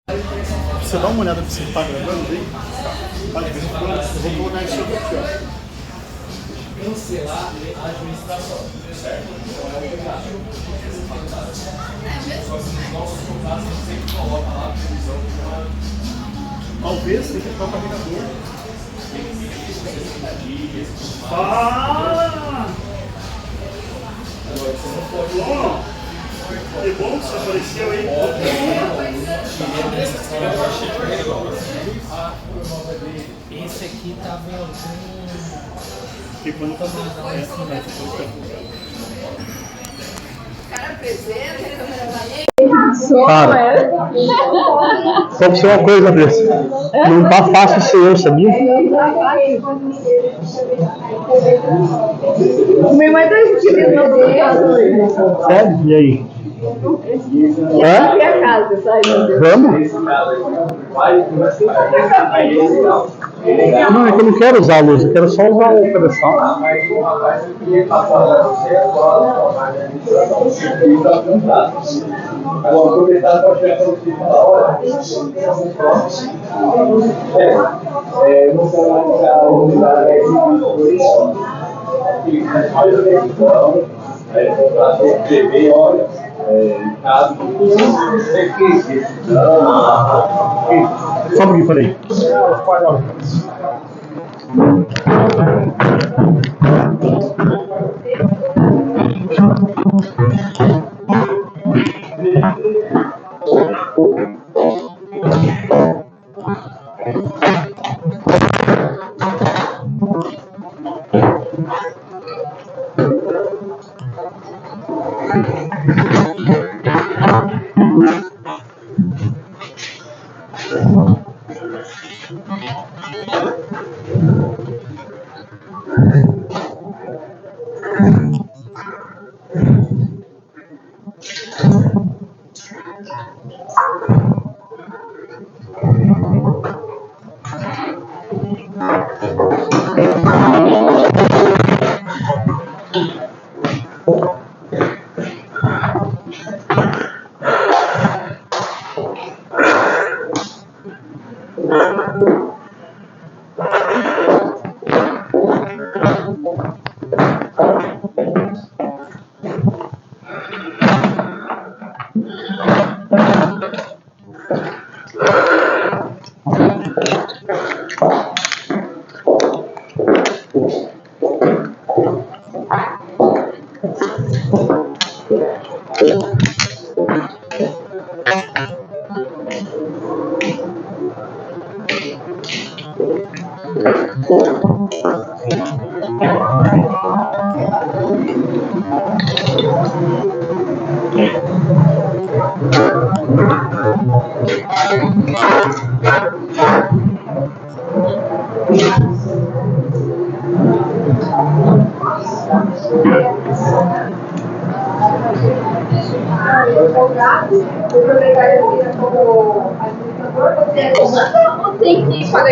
Você dá uma olhada se você tá gravando aí? Tá, de vez em quando, eu vou colocar isso aqui, ó. Cancelar a administração, certo? Então é obrigado. Só que nos nossos contratos a gente sempre coloca lá a previsão de uma. Talvez tem que entrar o carregador. Tem que ter 60 dias. Agora você não pode. Bom, que bom que você apareceu aí. Esse aqui tá vendo. Que quando tá Cara presente, ele não Cara, só pra ser uma coisa, Andressa. Não tá fácil ser eu, sabia? Minha mãe tá assistindo no Sério? E aí? Hã? minha casa, sabe? Vamos? Não, é que eu não quero usar a luz, eu quero só usar o pedestal. Vou aproveitar para chegar para você na hora. Não quero analisar a unidade aí para escrever, olha, caso Só um pouquinho, peraí.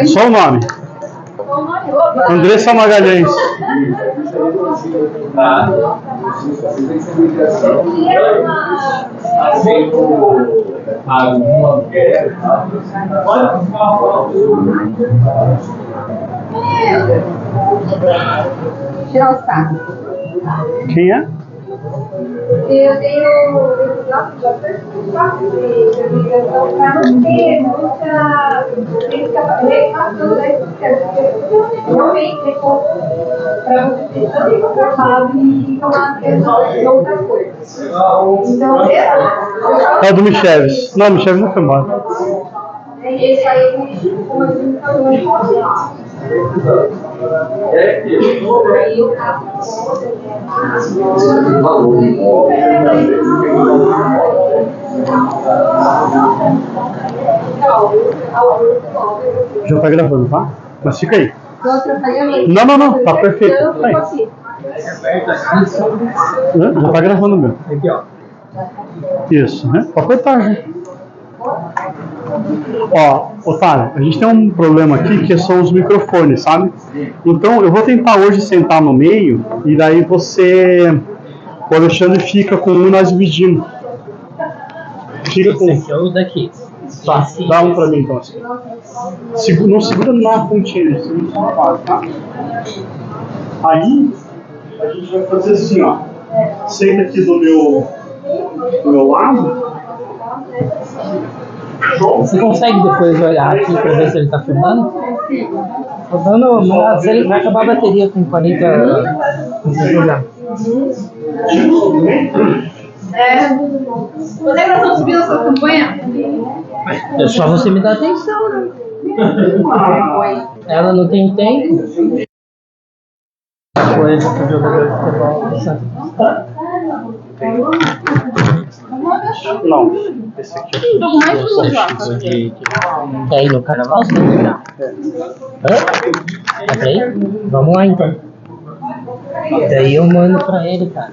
Só o nome. Andressa Magalhães. Tirar o saco. Quem é? Eu tenho bastante espaço de ligação para não ter muita reclamação da estrutura, porque realmente para você ter tanto trabalho e tomar atenção de outras coisas. Então, É do Micheves. Não, Micheves não foi embora. esse aí, como a gente falou, aí eu Já tá gravando, tá? Mas fica aí. Não, Não, tá perfeito. Tá aí. Já tá gravando mesmo. Aqui, ó. Isso, né? Pode cortar, né? Ó, Otávio, a gente tem um problema aqui que são os microfones, sabe? Então eu vou tentar hoje sentar no meio e daí você, o Alexandre fica com um e nós dividimos. Fica com... Esse aqui é o daqui. Tá, dá um pra mim então. Assim. Não segura na pontinha, segura só na base, tá? Aí, a gente vai fazer assim, ó. Senta aqui do meu lado. Você consegue depois olhar aqui pra ver se ele tá filmando? Tô dando, mas ele vai acabar a bateria com 40. Quando é que nós estamos subindo essa campanha? É só você me dar atenção, né? Ela não tem tempo. Coisa pro jogador de futebol do Santos. Não, esse aqui. Tô com mais luz lá. Quer ir no carnaval? Você vai virar. Tá pra ir? Vamos lá então. Daí eu mando pra ele, cara.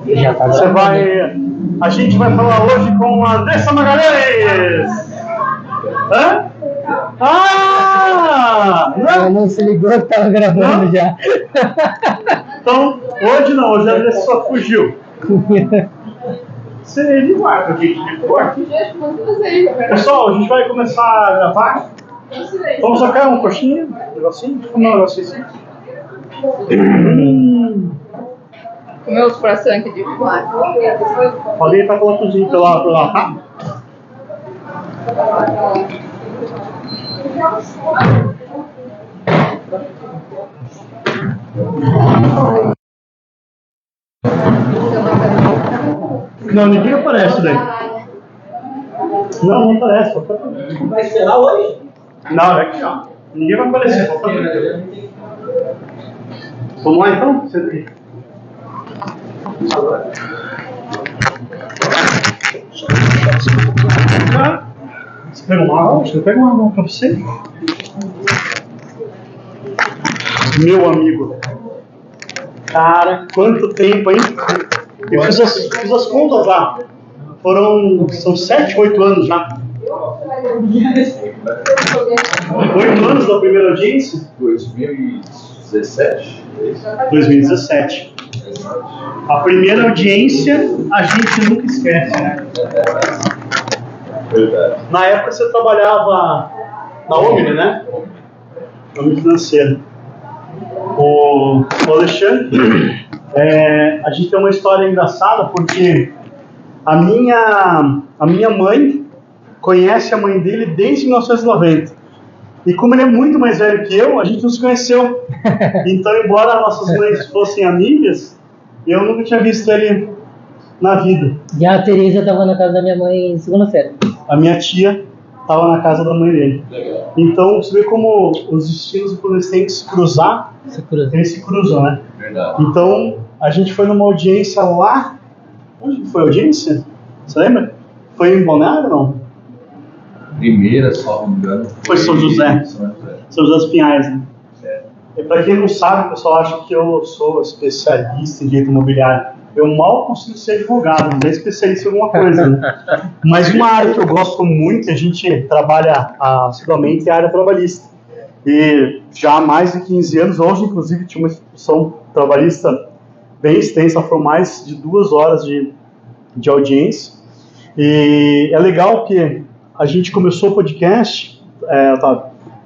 Já tá Você vai. A gente vai falar hoje com a Andressa Magalhães! Hã? Ah! Ela não se ligou que tava gravando Não? já. Então, hoje não, hoje a Andressa só fugiu. Ele marca, gente, de corte. Pessoal, a gente vai começar a gravar. Vamos sacar um coxinha, um negocinho, um negocinho assim. Comeu os coração aqui de fora. Alguém tá com a cozinha pela lá, tá? Não, ninguém aparece daí. Não aparece. Vai esperar hoje? Não, é aqui, ó. Ninguém vai aparecer. Vamos lá então? Senta aí. Você pega uma água? Você pega uma água pra você? Meu amigo. Cara, quanto tempo, hein? Eu fiz as contas lá. São 7, 8 anos já. 8 anos da primeira audiência? 2017. 2017. A primeira audiência a gente nunca esquece, né? Verdade. Na época você trabalhava na Omni, né? Omni Financeiro. O Alexandre, a gente tem uma história engraçada porque a minha mãe conhece a mãe dele desde 1990. E como ele é muito mais velho que eu, a gente não se conheceu. Então, embora nossas mães fossem amigas, eu nunca tinha visto ele na vida. E a Tereza tava na casa da minha mãe segunda-feira. A minha tia estava na casa da mãe dele. Legal. Então, você vê como os destinos, quando eles têm que se cruzar, eles se cruzam, né? Verdade. Então, a gente foi numa audiência lá. Onde foi a audiência? Você lembra? Foi em Balneário, não? Primeira, só não me engano. Foi São José. São José. São José dos Pinhais, né? É. E para quem não sabe, o pessoal acha que eu sou especialista em direito imobiliário. Eu mal consigo ser advogado, não é especialista em alguma coisa, né? Mas uma área que eu gosto muito, a gente trabalha assiduamente, é a área trabalhista. E já há mais de 15 anos, hoje inclusive tinha uma discussão trabalhista bem extensa, foram mais de 2 horas de audiência. E é legal que a gente começou o podcast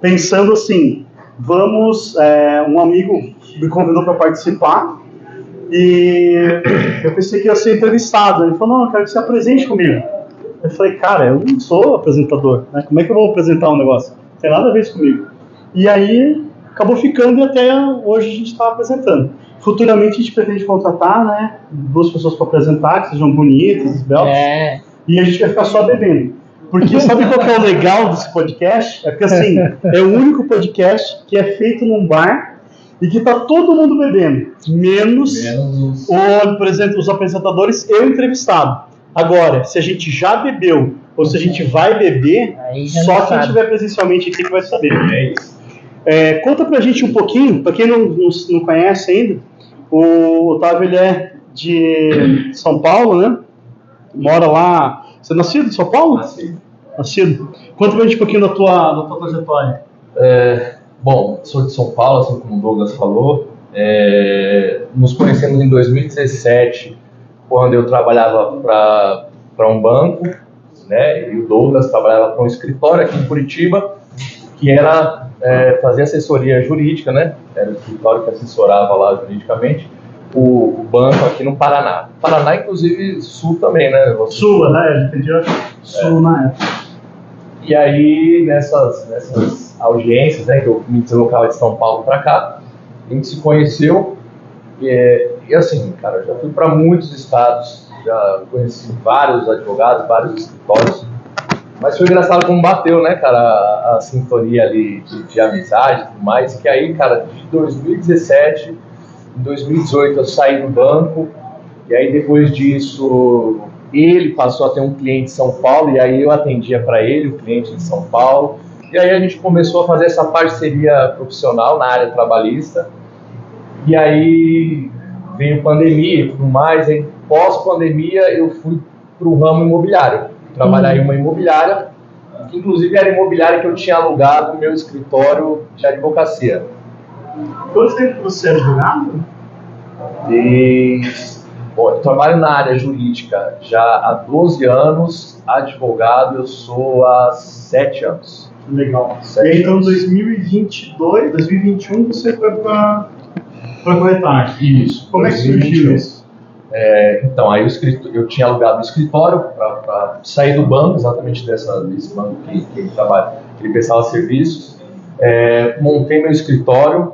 pensando assim, um amigo me convidou para participar e eu pensei que ia ser entrevistado. Ele falou, não, eu quero que você apresente comigo. Eu falei, cara, eu não sou apresentador, né? Como é que eu vou apresentar um negócio? Não tem nada a ver isso comigo. E aí acabou ficando e até hoje a gente está apresentando. Futuramente a gente pretende contratar, né, 2 pessoas para apresentar, que sejam bonitas, belas, e a gente vai ficar só bebendo. Porque sabe qual que é o legal desse podcast? É porque assim, é o único podcast que é feito num bar e que tá todo mundo bebendo, menos por exemplo, os apresentadores e o entrevistado. Agora, se a gente já bebeu ou se a gente vai beber, só quem estiver presencialmente aqui que vai saber. É isso. Conta pra gente um pouquinho, pra quem não conhece ainda, o Otávio ele é de São Paulo, né? Mora lá. Você é nascido em São Paulo? Nascido. Conta pra gente um pouquinho da tua trajetória. Bom, sou de São Paulo, assim como o Douglas falou. Nos conhecemos em 2017, quando eu trabalhava para um banco, né? E o Douglas trabalhava com um escritório aqui em Curitiba, que era fazer assessoria jurídica, né? Era o escritório que assessorava lá juridicamente o banco aqui no Paraná. Paraná, inclusive, Sul também, né? Sul, né? A gente entendia Sul na época. E aí, nessas audiências, né, que eu me deslocava de São Paulo para cá, a gente se conheceu. E assim, cara, eu já fui para muitos estados, já conheci vários advogados, vários escritórios. Mas foi engraçado como bateu, né, cara, a sintonia ali de amizade e tudo mais, que aí, cara, de 2017, em 2018 eu saí do banco, e aí depois disso ele passou a ter um cliente em São Paulo, e aí eu atendia para ele, o cliente de São Paulo, e aí a gente começou a fazer essa parceria profissional na área trabalhista, e aí veio pandemia e tudo mais, e pós-pandemia eu fui para o ramo imobiliário. Trabalhar em uma imobiliária, que inclusive era a imobiliária que eu tinha alugado no meu escritório de advocacia. Quanto tempo você é advogado? Bom, eu trabalho na área jurídica já há 12 anos, advogado eu sou há 7 anos. Legal. 7 e aí, então, em anos. 2022, 2021, você foi para corretagem. Isso. Como é que surgiu isso? Então, aí eu tinha alugado um escritório para sair do banco, exatamente desse banco que ele trabalha, que ele prestava serviços. Montei meu escritório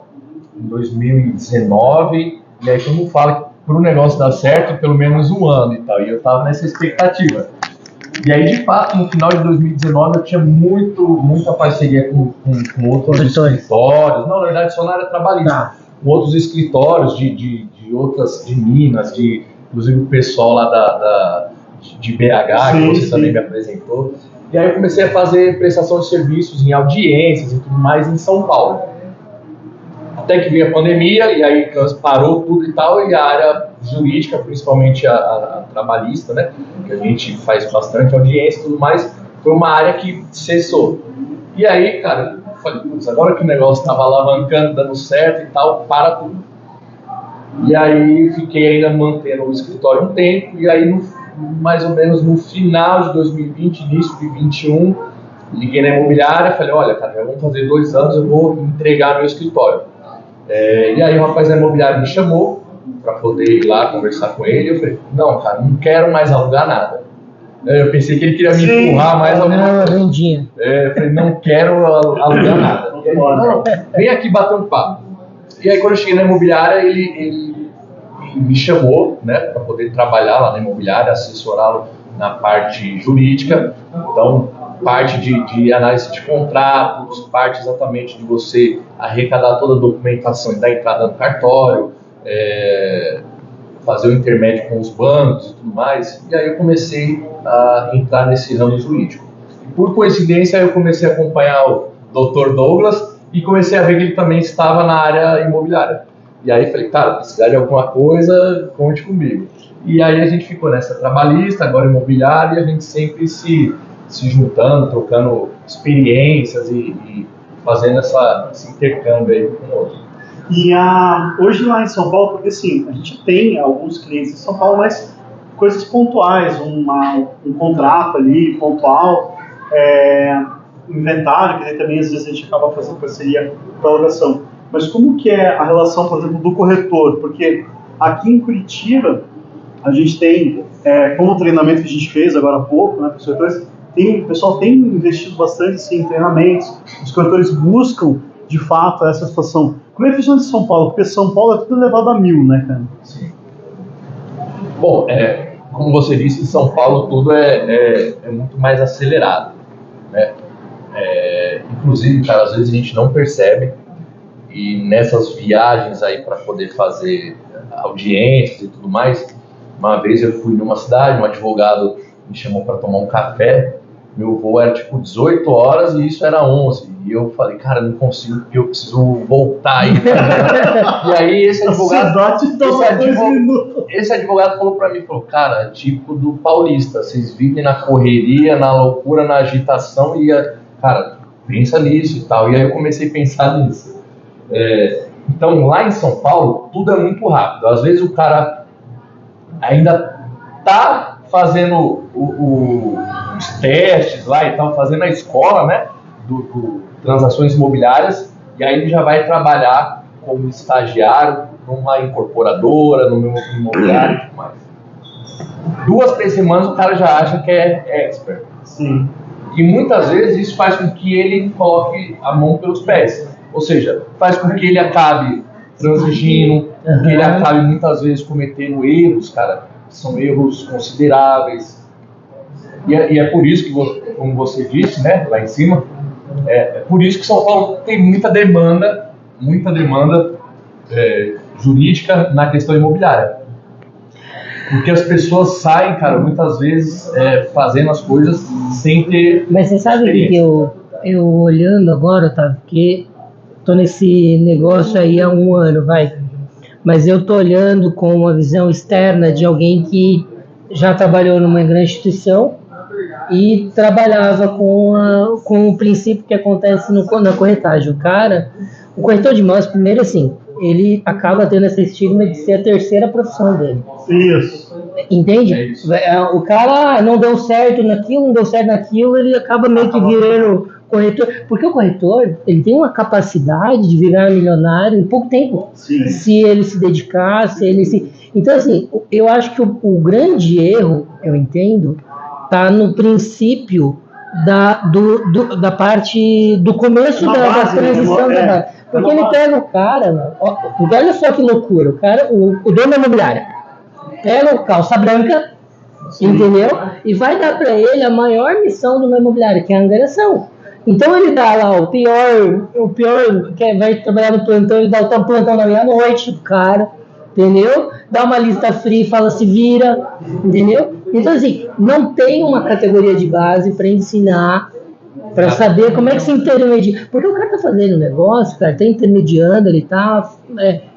em 2019, e aí todo mundo fala que para o negócio dar certo, pelo menos um ano e tal, e eu estava nessa expectativa. E aí, de fato, no final de 2019, eu tinha muita parceria com outros escritórios, não, na verdade, só na área trabalhista, com outros escritórios de Minas, inclusive o pessoal lá de BH, que você também me apresentou. E aí eu comecei a fazer prestação de serviços em audiências e tudo mais em São Paulo. Até que veio a pandemia, e aí parou tudo e tal, e a área jurídica, principalmente a trabalhista, né, que a gente faz bastante audiência e tudo mais, foi uma área que cessou. E aí, cara, eu falei, putz, agora que o negócio estava alavancando, dando certo e tal, para tudo. E aí fiquei ainda mantendo o escritório um tempo, e aí mais ou menos no final de 2020, início de 2021, liguei na imobiliária, falei, olha, cara, já vamos fazer 2 anos, eu vou entregar meu escritório. E aí o rapaz da imobiliária me chamou para poder ir lá conversar com ele, eu falei, não, cara, não quero mais alugar nada. Eu pensei que ele queria me empurrar mais alguma coisa. Eu falei, não quero alugar nada. E aí, não, vem aqui bater um papo. E aí quando eu cheguei na imobiliária, ele me chamou, né, para poder trabalhar lá na imobiliária, assessorá-lo na parte jurídica. Então, parte de análise de contratos, parte exatamente de você arrecadar toda a documentação e dar entrada no cartório, fazer o intermédio com os bancos e tudo mais. E aí eu comecei a entrar nesse ramo jurídico. E por coincidência, eu comecei a acompanhar o Dr. Douglas e comecei a ver que ele também estava na área imobiliária. E aí falei, cara, precisar de alguma coisa, conte comigo. E aí a gente ficou nessa trabalhista, agora imobiliária, e a gente sempre se juntando, trocando experiências e fazendo esse intercâmbio aí com o outro. E hoje lá em São Paulo, porque assim, a gente tem alguns clientes em São Paulo, mas coisas pontuais, um contrato ali pontual, inventário, que também às vezes a gente acaba fazendo parceria para alugação. Mas como que é a relação, por exemplo, do corretor? Porque aqui em Curitiba, a gente tem, como o treinamento que a gente fez agora há pouco, né, para os corretores, o pessoal tem investido bastante assim, em treinamentos, os corretores buscam, de fato, essa situação. Como é que funciona em São Paulo? Porque São Paulo é tudo levado a 1000, né, cara? Sim. Bom, como você disse, em São Paulo tudo é muito mais acelerado, né? Inclusive, cara, às vezes a gente não percebe, e nessas viagens aí para poder fazer audiências e tudo mais, uma vez eu fui numa cidade, um advogado me chamou para tomar um café, meu voo era tipo 18 horas e isso era 11, e eu falei, cara, não consigo porque eu preciso voltar aí. E aí esse advogado falou para mim, cara, tipo do paulista, vocês vivem na correria, na loucura, na agitação, e cara, pensa nisso e tal. E aí eu comecei a pensar nisso. Então lá em São Paulo tudo é muito rápido, às vezes o cara ainda tá fazendo os testes lá e tal, fazendo a escola, né, do transações imobiliárias, e aí ele já vai trabalhar como estagiário numa incorporadora, no meu imobiliário e tudo mais. 2, 3 semanas o cara já acha que é expert. Sim. E muitas vezes isso faz com que ele coloque a mão pelos pés. Ou seja, faz com que ele acabe transigindo, que ele acabe muitas vezes cometendo erros, cara, que são erros consideráveis. E é por isso que, como você disse, né, lá em cima, é por isso que São Paulo tem muita demanda jurídica na questão imobiliária. Porque as pessoas saem, cara, muitas vezes fazendo as coisas sem ter. Mas você sabe que eu olhando agora, tá? Porque tô nesse negócio aí há 1 ano, vai. Mas eu tô olhando com uma visão externa de alguém que já trabalhou numa grande instituição e trabalhava com o princípio que acontece na corretagem. O corretor de imóveis, primeiro assim, ele acaba tendo esse estigma de ser a terceira profissão dele. Isso. Entende? É isso. O cara não deu certo naquilo, ele acaba meio que virando corretor. Porque o corretor, ele tem uma capacidade de virar milionário em pouco tempo. Sim. Se ele se dedicar, Então, assim, eu acho que o grande erro, eu entendo, tá no princípio da parte do começo da transição da base. Porque ele pega o cara, mano, porque olha só que loucura, o dono da imobiliária pega o calça branca, entendeu? E vai dar para ele a maior missão de uma imobiliária, que é a angariação. Então ele dá lá o pior que vai trabalhar no plantão, ele dá o plantão na meia-noite, o cara, entendeu? Dá uma lista fria e fala se vira, entendeu? Então assim, não tem uma categoria de base para ensinar, para saber como é que se intermedia. Porque o cara tá fazendo um negócio, cara, tá intermediando, ele tá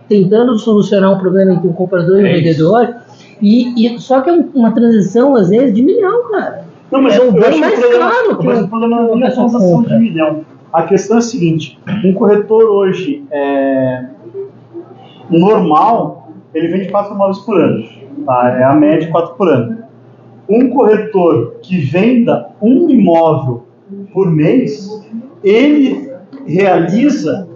tentando solucionar um problema entre um comprador e um vendedor, e só que é uma transição, às vezes, de 1 milhão, cara. Não, mas é eu bem acho mais que o problema, caro que mas o problema não é a transação de 1 milhão. A questão é a seguinte, um corretor hoje normal, ele vende 4 imóveis por ano. Tá? É a média 4 por ano. Um corretor que venda 1 imóvel por mês, ele realiza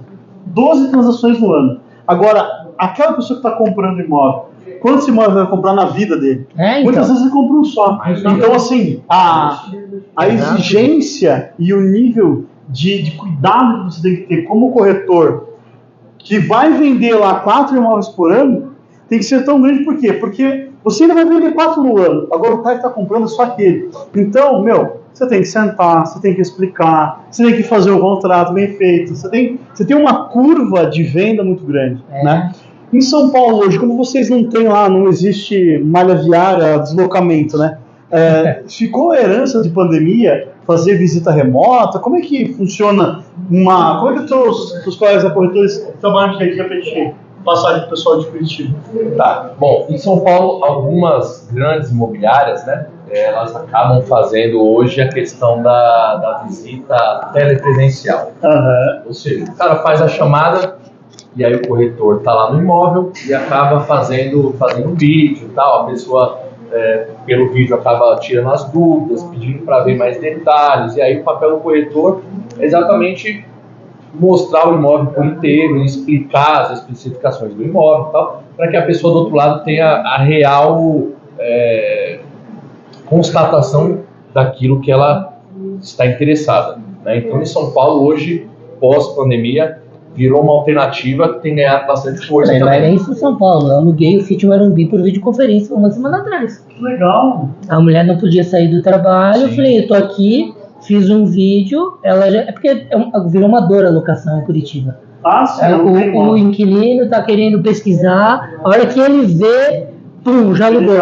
12 transações no ano. Agora, aquela pessoa que está comprando imóvel, quantos imóveis vai comprar na vida dele? Então. Muitas vezes ele compra um só. Então, assim, a exigência e o nível de cuidado que você tem que ter como corretor, que vai vender lá 4 imóveis por ano, tem que ser tão grande. Por quê? Porque você ainda vai vender 4 no ano. Agora o cara está comprando só aquele. Então, você tem que sentar, você tem que explicar, você tem que fazer um contrato bem feito, você tem uma curva de venda muito grande, né? Em São Paulo hoje, como vocês não tem lá, não existe malha viária, deslocamento, né? Ficou a herança de pandemia, fazer visita remota, como é que funciona como é que os colegas da corretores trabalham aqui pra gente passar aqui pro pessoal de Curitiba? Tá. Bom, em São Paulo, algumas grandes imobiliárias, né, elas acabam fazendo hoje a questão da visita telepresencial. Ou seja, o cara faz a chamada e aí o corretor está lá no imóvel e acaba fazendo vídeo e tal. A pessoa, pelo vídeo, acaba tirando as dúvidas, pedindo para ver mais detalhes. E aí o papel do corretor é exatamente mostrar o imóvel por inteiro, explicar as especificações do imóvel e tal, para que a pessoa do outro lado tenha a real constatação daquilo que ela está interessada, né? Então, em São Paulo, hoje, pós-pandemia, virou uma alternativa que tem ganhado bastante força. Não é nem isso em São Paulo. Eu aluguei o Sítio Morumbi por videoconferência 1 semana atrás. Que legal! A mulher não podia sair do trabalho. Eu falei, eu tô aqui, fiz um vídeo. Ela já... É porque virou uma dor a locação em Curitiba. Sim, o inquilino tá querendo pesquisar. A hora que ele vê, pum, já alugou.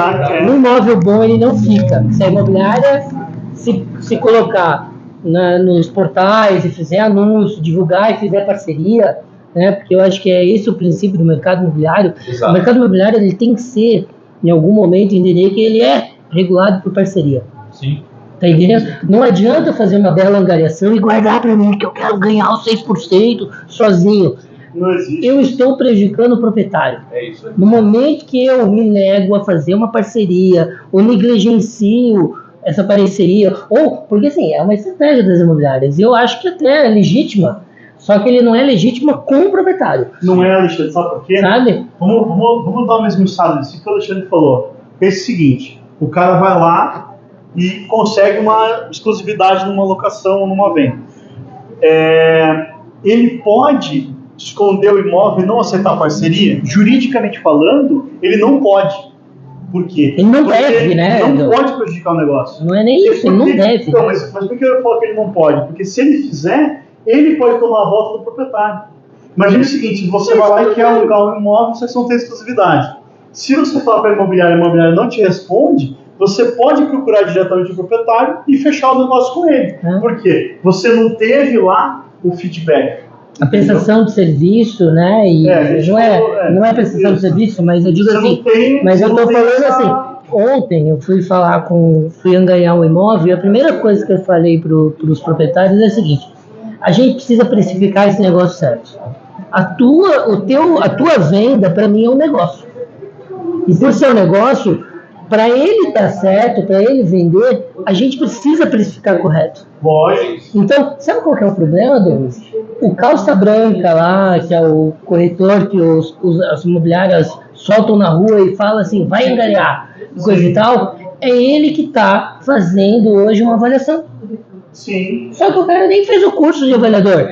No imóvel bom ele não fica. Se a imobiliária se colocar nos portais e fizer anúncio, divulgar e fizer parceria, né? Porque eu acho que é esse o princípio do mercado imobiliário. Exato. O mercado imobiliário ele tem que ser, em algum momento, entender que ele é regulado por parceria. Sim. Tá entendendo? Não adianta fazer uma bela angariação e guardar para mim que eu quero ganhar os 6% sozinho. Não existe. Eu estou prejudicando o proprietário. É isso aí. No momento que eu me nego a fazer uma parceria ou negligencio essa parceria, ou, porque assim, é uma estratégia das imobiliárias, e eu acho que até é legítima, só que ele não é legítima com o proprietário. Não é, Alexandre, sabe por quê? Sabe? Vamos dar uma esmiuçada nisso que o Alexandre falou. É o seguinte, o cara vai lá e consegue uma exclusividade numa locação ou numa venda. Ele pode esconder o imóvel e não aceitar parceria? Juridicamente falando, ele não pode. Por quê? Ele não Porque deve, né? Não pode prejudicar o negócio. Não é nem isso, ele não deve. Então, mas por que eu falo que ele não pode? Porque se ele fizer, ele pode tomar a volta do proprietário. Imagina o seguinte, você vai lá e quer alugar um imóvel, você não tem exclusividade. Se você falar para a imobiliária não te responde, você pode procurar diretamente o proprietário e fechar o negócio com ele. Por quê? Você não teve lá o feedback. A prestação de serviço, né? E não é prestação de serviço, mas eu digo Você assim, não tem- mas você eu não tô tem falando essa- assim, ontem eu fui angariar um imóvel, e a primeira coisa que eu falei pros proprietários é a seguinte: a gente precisa precificar esse negócio certo. A tua venda, para mim, é um negócio. E por ser um negócio, para ele dar certo, para ele vender, a gente precisa precificar correto. Lógico. Então, sabe qual que é o problema, Douglas? O calça branca lá, que é o corretor que as imobiliárias soltam na rua e fala assim, vai angariar, coisa e tal, é ele que está fazendo hoje uma avaliação. Sim. Só que o cara nem fez o curso de avaliador.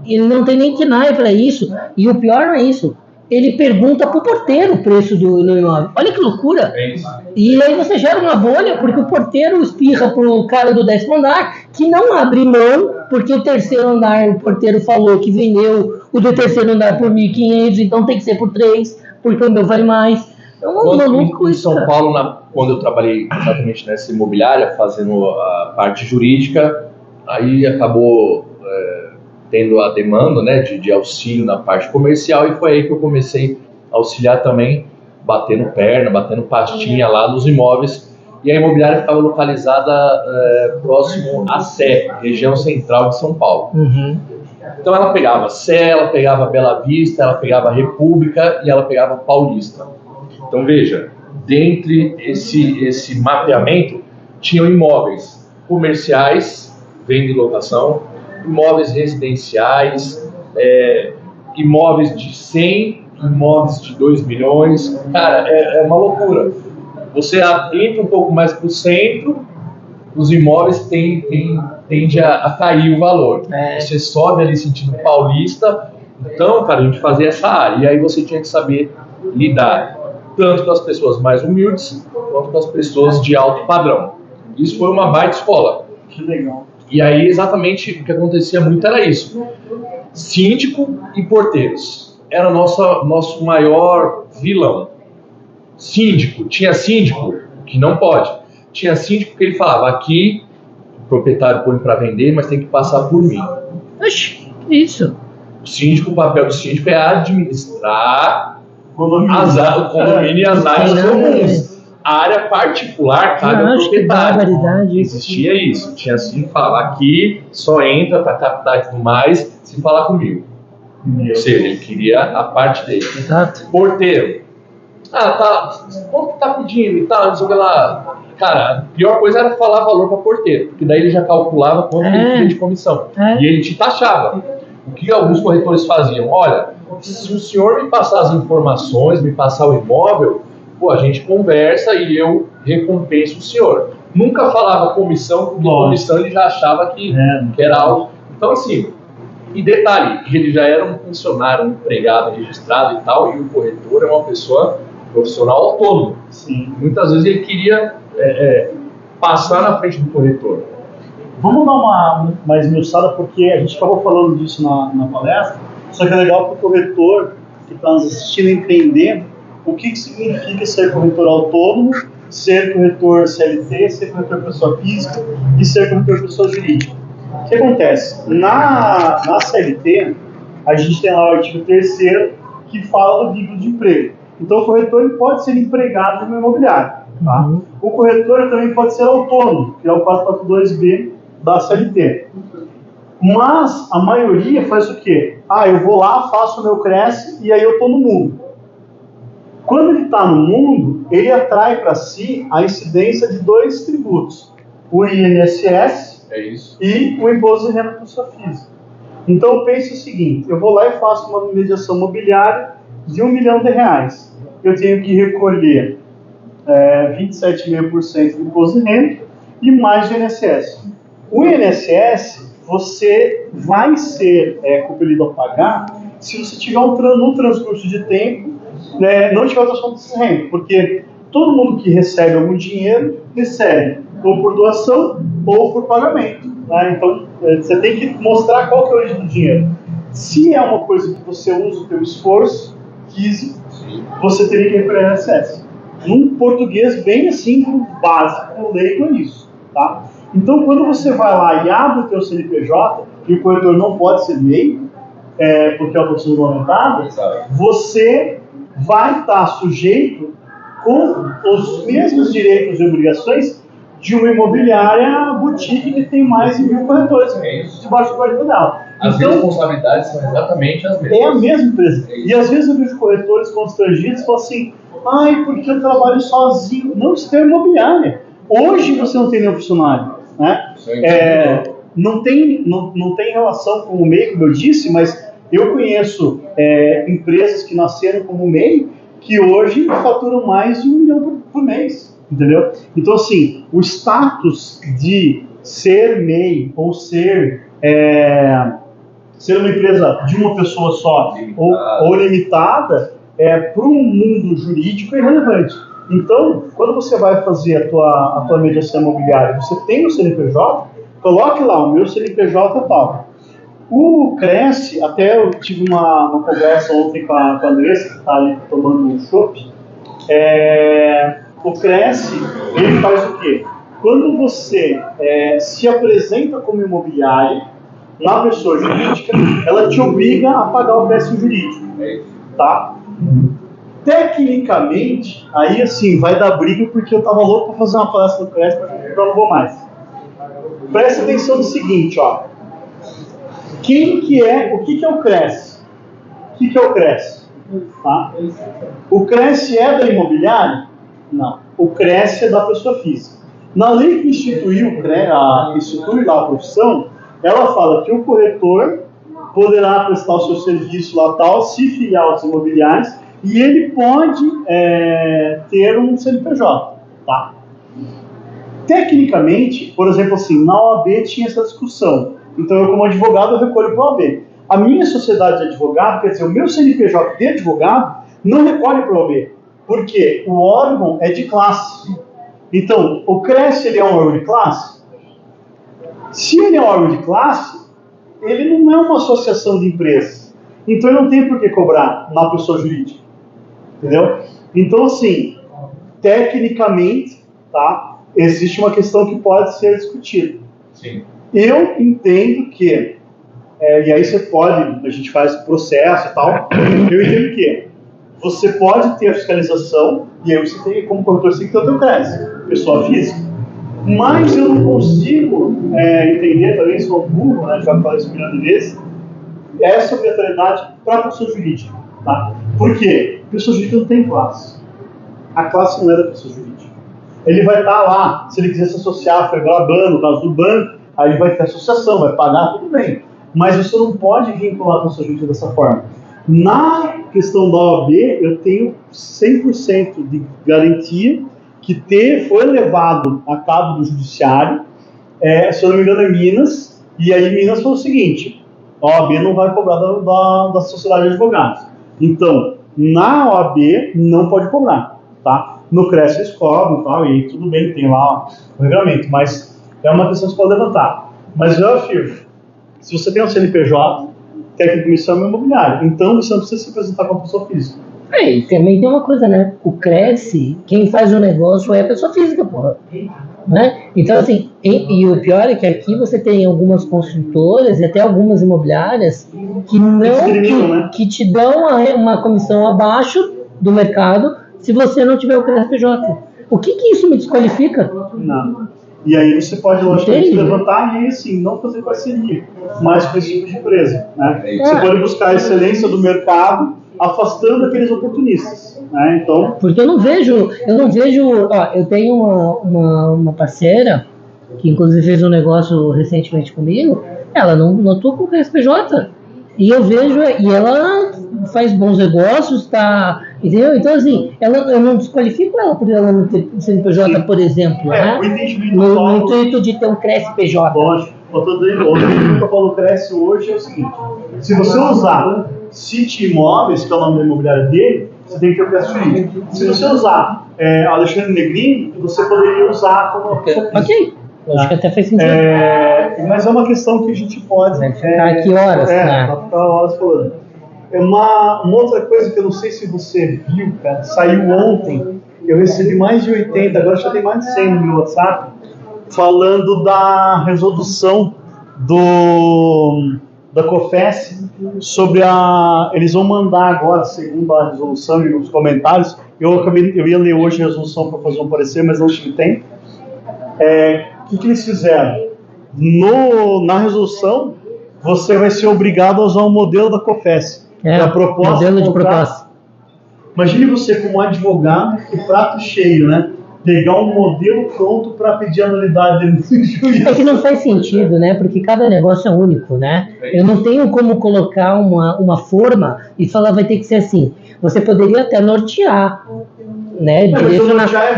Ele não tem nem KNAI para isso. E o pior não é isso. Ele pergunta pro porteiro o preço do imóvel. Olha que loucura. É isso. E aí você gera uma bolha, porque o porteiro espirra pro cara do 10º andar, que não abre mão, porque o terceiro andar, o porteiro falou que vendeu o do terceiro andar por 1.500, então tem que ser por 3, porque o meu vale mais. É um maluco Em isso, São cara. Paulo, quando eu trabalhei exatamente nessa imobiliária, fazendo a parte jurídica, aí acabou tendo a demanda, né, de auxílio na parte comercial, e foi aí que eu comecei a auxiliar também, batendo perna, batendo pastinha lá nos imóveis. E a imobiliária ficava localizada próximo à Sé, região central de São Paulo. Uhum. Então ela pegava Sé, ela pegava Bela Vista, ela pegava República e ela pegava Paulista. Então veja, dentre esse mapeamento, tinham imóveis comerciais, venda e locação, imóveis residenciais, imóveis de 100, imóveis de 2 milhões. Cara, é uma loucura. Você entra um pouco mais para o centro, os imóveis tende a cair o valor. Você sobe ali sentido Paulista, então, cara, a gente fazia essa área. E aí você tinha que saber lidar tanto com as pessoas mais humildes, quanto com as pessoas de alto padrão. Isso foi uma baita escola. Que legal. E aí, exatamente, o que acontecia muito era isso. Síndico e porteiros. Era o nosso maior vilão. Tinha síndico que não pode. Tinha síndico que ele falava, aqui o proprietário põe para vender, mas tem que passar por mim. Oxi, isso. O papel do síndico é administrar o Condomínio. condomínio e as áreas Não, comuns. A área particular cabe ao Acho que proprietário. barbaridade. Existia isso. Tinha assim, falar aqui, só entra para captar e tudo mais, se falar comigo. Ou seja, ele queria a parte dele. Exato. Porteiro. Quanto que tá pedindo e tal, não sei o que lá. Cara, a pior coisa era falar valor para porteiro, porque daí ele já calculava quanto ele queria de comissão. E ele te taxava. O que alguns corretores faziam? Olha, se o senhor me passar as informações, me passar o imóvel, a gente conversa e eu recompenso o senhor. Nunca falava comissão, porque comissão ele já achava que era algo. Então, assim, e detalhe, ele já era um funcionário, um empregado registrado e tal, e o corretor é uma pessoa profissional autônomo. Sim. Muitas vezes ele queria passar na frente do corretor. Vamos dar uma esmiuçada, porque a gente acabou falando disso na palestra, só que é legal para o corretor que está nos assistindo entender o que significa ser corretor autônomo, ser corretor CLT, ser corretor pessoa física e ser corretor pessoa jurídica. O que acontece? Na CLT, a gente tem lá o artigo 3º que fala do vínculo de emprego. Então o corretor ele pode ser empregado no imobiliário. Tá? Uhum. O corretor também pode ser autônomo, que é o 442B da CLT. Mas a maioria faz o quê? Eu vou lá, faço o meu Cresce e aí eu estou no mundo. Quando ele está no mundo, ele atrai para si a incidência de 2 tributos. o INSS É isso. e o imposto de renda da pessoa física. Então eu penso o seguinte, eu vou lá e faço uma mediação mobiliária de R$1 milhão. Eu tenho que recolher 27,5% do imposto de renda e mais do INSS. O INSS, você vai ser compelido a pagar se você tiver no transcurso de tempo, não tiver transformação desse renda, porque todo mundo que recebe algum dinheiro, recebe ou por doação ou por pagamento. Né? Então, você tem que mostrar qual que é a origem do dinheiro. Se é uma coisa que você usa o seu esforço físico, você teria que recolher o INSS. Num português bem assim, básico, leigo é isso. Tá? Então, quando você vai lá e abre o teu CNPJ, e o corretor não pode ser MEI, porque é uma profissão regulamentada, você vai estar sujeito com os mesmos direitos e obrigações de uma imobiliária boutique que tem mais de 1.000 corretores debaixo do guarda dela. As responsabilidades são exatamente as mesmas. É a mesma empresa. E às vezes eu vejo corretores constrangidos e falam assim, ai, porque eu trabalho sozinho. Não, isso é imobiliária. Hoje você não tem nenhum funcionário. Né? Não tem relação com o MEI, como eu disse, mas eu conheço empresas que nasceram como MEI que hoje faturam mais de R$1 milhão por mês. Entendeu? Então, assim, o status de ser MEI ou ser uma empresa de uma pessoa só ou limitada para o mundo jurídico é irrelevante. Então, quando você vai fazer a tua mediação imobiliária, você tem o CNPJ, coloque lá, o meu CNPJ é tal. O Cresce, até eu tive uma conversa ontem com a Andressa, que está ali tomando um chopp. O Cresce, ele faz o quê? Quando você se apresenta como imobiliária, na pessoa jurídica, ela te obriga a pagar o Cresce jurídico. Tá? Tecnicamente, aí assim, vai dar briga porque eu tava louco para fazer uma palestra no Cresce, mas eu não vou mais. Presta atenção no seguinte, ó. O que é o Cresce? O que é o Cresce? Tá? O Cresce é da imobiliária? Não. O Cresce é da pessoa física. Na lei que institui lá a profissão, ela fala que o corretor poderá prestar o seu serviço lá tal, se filiar aos imobiliários, e ele pode ter um CNPJ. Tá? Tecnicamente, por exemplo, assim, na OAB tinha essa discussão. Então, eu como advogado, eu recolho para a OAB. A minha sociedade de advogado, quer dizer, o meu CNPJ de advogado, não recolhe para a OAB. Porque o órgão é de classe. Então, o Cresce, ele é um órgão de classe? Se ele é um órgão de classe, ele não é uma associação de empresas. Então, ele não tem por que cobrar na pessoa jurídica. Entendeu? Então, assim, tecnicamente, tá, existe uma questão que pode ser discutida. Sim. Eu entendo que, e aí você pode, a gente faz processo e tal, eu entendo que você pode ter a fiscalização, e aí você tem, como corretor, você tem que ter o teu crédito, pessoa física. Mas eu não consigo entender, talvez sou burro, né, já falei isso milhões de vezes, essa obrigatoriedade para a pessoa jurídica. Tá? Por quê? A pessoa jurídica não tem classe. A classe não é da pessoa jurídica. Ele vai estar lá, se ele quiser se associar, foi brabando, no caso do banco, aí ele vai ter associação, vai pagar, tudo bem. Mas você não pode vincular a pessoa jurídica dessa forma. Na questão da OAB, eu tenho 100% de garantia que foi levado a cabo do judiciário, se eu não me engano é Minas, e aí Minas falou o seguinte, a OAB não vai cobrar da sociedade de advogados. Então, na OAB não pode cobrar, tá? No Cresce eles cobram e tal, e tudo bem, tem lá o regulamento, mas é uma questão que você pode levantar. Mas eu afirmo, se você tem um CNPJ, técnico de comissão é imobiliário, então você não precisa se apresentar como pessoa física. E também tem uma coisa, né? O Cresce, quem faz o negócio é a pessoa física, porra. Né? Então, assim, e o pior é que aqui você tem algumas construtoras e até algumas imobiliárias que te dão uma comissão abaixo do mercado se você não tiver o CNPJ. O que isso me desqualifica? Não. E aí você pode, logicamente, levantar e, assim, não fazer parceria, mas com esse tipo de empresa. Né? Você pode buscar a excelência do mercado, afastando aqueles oportunistas. Né? Então, porque eu não vejo, ó, eu tenho uma parceira que inclusive fez um negócio recentemente comigo, ela não atua com CNPJ. E eu vejo, e ela faz bons negócios, tá? Entendeu? Então, assim, eu não desqualifico ela por ela não ter CNPJ, por exemplo, né? O entendimento No Paulo, intuito de ter um CRESPJ. lógico, o entendimento que o Paulo cresce hoje é o seguinte: se você usar City Imóveis, que é o nome da imobiliária dele, você tem que ter o crédito jurídico. Se você usar Alexandre Negrini, você poderia usar como Ok. Eu acho que até faz sentido. mas é uma questão que a gente pode. Vai ficar aqui horas, né? Vai ficar horas falando. Uma outra coisa que eu não sei se você viu, cara, saiu ontem. Eu recebi mais de 80, agora já tem mais de 100 no meu WhatsApp, falando da resolução da COFES sobre eles vão mandar agora, segundo a resolução e os comentários. Eu ia ler hoje a resolução para fazer um parecer, mas não tive tempo. O que eles fizeram? Na resolução, você vai ser obrigado a usar o modelo da COFES. A proposta, modelo de proposta. Imagine você como advogado, o prato cheio, né? Pegar um modelo pronto para pedir a nulidade dele no juízo. É que não faz sentido, né? Porque cada negócio é único, né? Eu não tenho como colocar uma forma e falar vai ter que ser assim. Você poderia até nortear, né?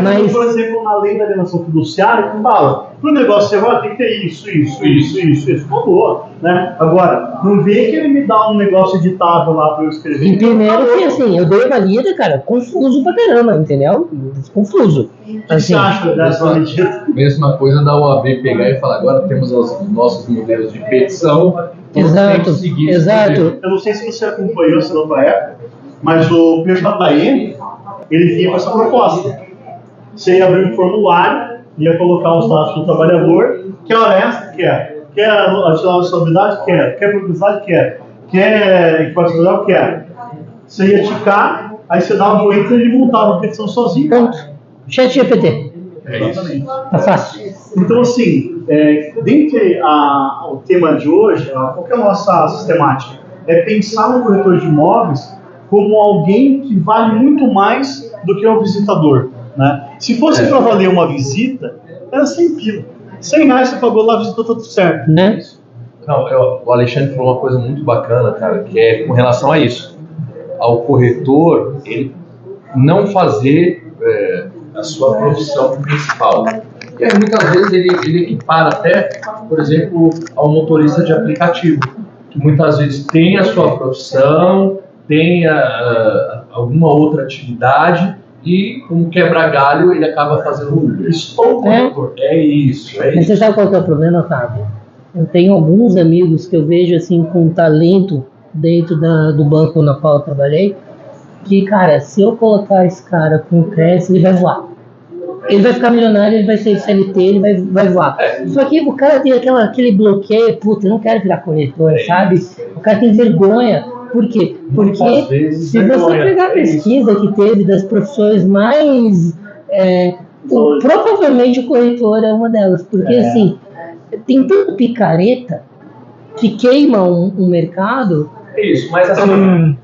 Mas, por exemplo, na lei da alienação fiduciária, que fala, para o negócio ser tem que ter isso. Acabou, né? Agora, não vê que ele me dá um negócio editável lá para eu escrever. E primeiro que, assim, eu dei uma lida, cara, confuso pra caramba, entendeu? Confuso. O que você acha dessa medida? Mesma coisa da OAB pegar e falar, agora temos os nossos modelos de petição. Exato. Eu não sei se você acompanhou essa nova época, mas o PJM, ele vinha com essa proposta. Você ia abrir um formulário, ia colocar os dados do trabalhador, quer hora extra? Quer adicionar a estabilidade? Quer publicidade? Quer equipamento social? Quer. Você ia ticar, aí você dava um enter e ele montava a petição sozinho. Pronto. Chat GPT. Exatamente. Tá fácil. Então, assim, dentre o tema de hoje, qual que é a nossa sistemática? É pensar no corretor de imóveis como alguém que vale muito mais do que um visitador, né? Se fosse para valer uma visita, era 100 pila. 100 reais você pagou lá, visitou tudo certo. Né? Não, o Alexandre falou uma coisa muito bacana, cara, que é com relação a isso. Ao corretor, ele não fazer a sua profissão principal. E aí, muitas vezes, ele equipara até, por exemplo, ao motorista de aplicativo, que muitas vezes tem a sua profissão, tem alguma outra atividade e, como quebra-galho, ele acaba fazendo Uber. Estou corretor. É isso. Mas você sabe qual que é o problema, Fábio? Eu tenho alguns amigos que eu vejo assim com talento dentro do banco na qual eu trabalhei, que, cara, se eu colocar esse cara com crédito, ele vai voar. Ele vai ficar milionário, ele vai ser CLT, ele vai voar. Só que o cara tem aquele bloqueio, puta, eu não quero virar corretor, sabe? O cara tem vergonha. Por quê? Porque se você pegar a pesquisa que teve das profissões mais... provavelmente o corretor é uma delas. Porque, assim, tem tanto picareta que queima um mercado. É isso, mas assim,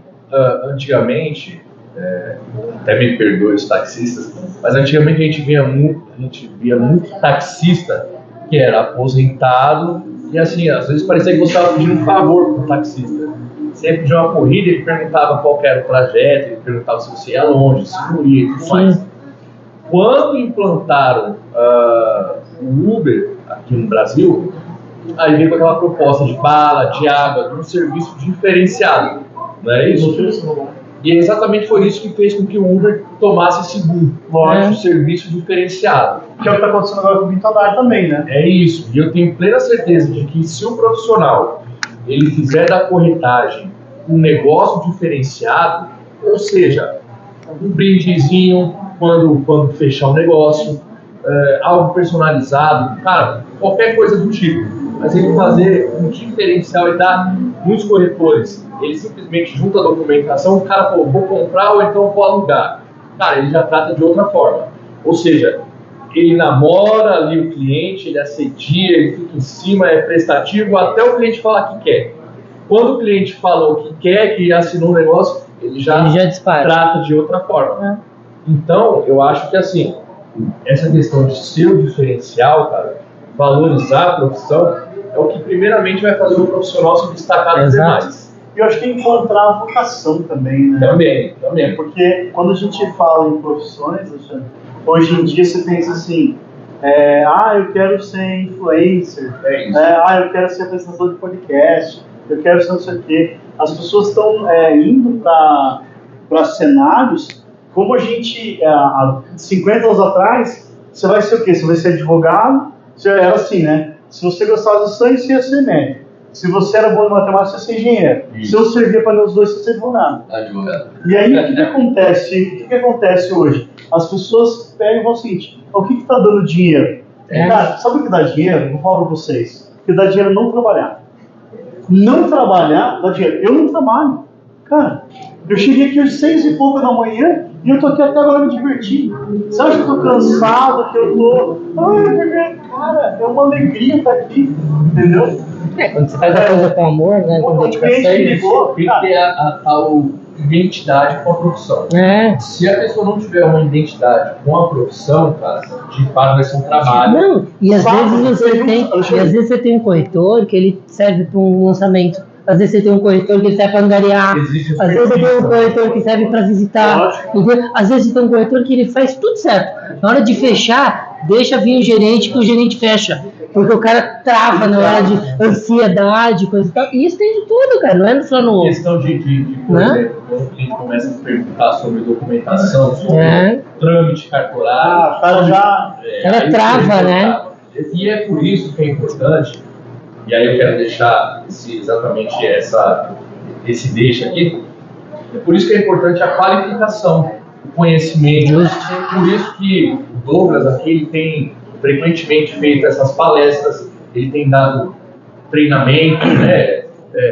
antigamente, até me perdoe os taxistas, mas antigamente a gente via muito taxista que era aposentado e assim, às vezes parecia que você estava pedindo um favor para o taxista. Você ia pedir uma corrida, ele perguntava qual era o trajeto, ele perguntava se você ia longe, se não ia e tudo mais. Quando implantaram o Uber aqui no Brasil, aí veio com aquela proposta de bala, de água, de um serviço diferenciado, não é isso? E exatamente foi isso que fez com que o Uber tomasse esse boom, um serviço diferenciado. Que é o que está acontecendo agora com o Quinto Andar também, né? É isso, e eu tenho plena certeza de que se o profissional ele fizer da corretagem um negócio diferenciado, ou seja, um brindezinho quando fechar o negócio, algo personalizado, cara, qualquer coisa do tipo. Mas ele fazer um diferencial e dar muitos corretores, ele simplesmente junta a documentação, o cara falou, vou comprar ou então vou alugar. Cara, ele já trata de outra forma. Ou seja, ele namora ali o cliente, ele assedia, ele fica em cima, é prestativo, até o cliente falar que quer. Quando o cliente fala o que quer, que assinou o negócio, ele já trata de outra forma. Então, eu acho que assim, essa questão de ser o diferencial, cara, valorizar a profissão, é o que primeiramente vai fazer o profissional se destacar dos Exato. demais. E eu acho que é encontrar a vocação também, né? Também. Porque quando a gente fala em profissões, Alexandre, hoje em dia você pensa assim, eu quero ser influencer, É isso. eu quero ser apresentador de podcast, eu quero ser não sei o quê. As pessoas estão indo para cenários, como a gente, há 50 anos atrás, você vai ser o quê? Você vai ser advogado, era assim, né? Se você gostava de sangue, você ia ser médico. Se você era bom em matemática, você ia ser engenheiro. Isso. Se eu servia para os dois, você ia ser advogado. Advogado. E aí, o que acontece hoje? As pessoas pegam e falam o seguinte, o que está dando dinheiro? Cara, sabe o que dá dinheiro? Vou falar para vocês. O que dá dinheiro é não trabalhar. Não trabalhar dá dinheiro. Eu não trabalho. Cara, eu cheguei aqui às 6 e pouco da manhã e eu tô aqui até agora me divertindo. Você acha que eu tô cansado, que eu tô... Cara, é uma alegria estar aqui, entendeu? Quando você faz a coisa com amor, né? Com dedicação. Tem que ter a tal identidade com a profissão. Se a pessoa não tiver uma identidade com a profissão, cara, de fato vai ser um trabalho. Não, e às Sabe, vezes você tem um corretor que ele serve para um lançamento. Às vezes você tem um corretor que ele serve para angariar. Existe Às vezes você tem um corretor que serve para visitar. Entendeu? Às vezes você tem um corretor que ele faz tudo certo. Na hora de fechar, deixa vir o gerente que o gerente fecha. Porque o cara trava na hora de ansiedade, coisa e tal. E isso tem de tudo, cara. Não é só no... Questão de por exemplo, quando o cliente começa a perguntar sobre documentação, sobre trâmite cartorário, o cara já... Ela trava, né? E é por isso que é importante, e aí eu quero deixar esse deixa aqui, é por isso que é importante a qualificação, o conhecimento. Por isso que o Douglas aqui ele tem frequentemente feito essas palestras, ele tem dado treinamento, né,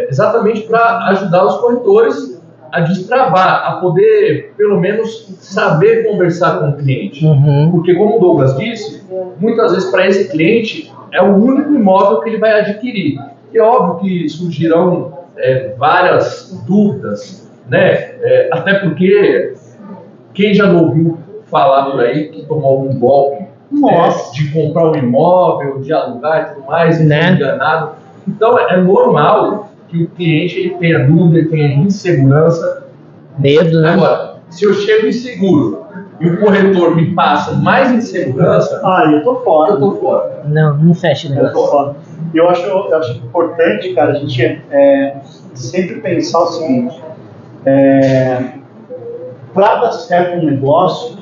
exatamente para ajudar os corretores a destravar, a poder, pelo menos, saber conversar com o cliente. Porque, como o Douglas disse, muitas vezes para esse cliente é o único imóvel que ele vai adquirir. E é óbvio que surgirão várias dúvidas, né? Até porque quem já não ouviu falar por aí que tomou um golpe de comprar um imóvel, de alugar e tudo mais, e foi enganado. Então é normal que o cliente ele tenha dúvida, ele tenha insegurança. Medo, né? Agora, se eu chego inseguro e o corretor me passa mais insegurança, eu tô fora. eu tô fora. Não fecha, né? Eu tô fora. Eu acho importante, cara, a gente sempre pensar o seguinte, para dar certo um negócio,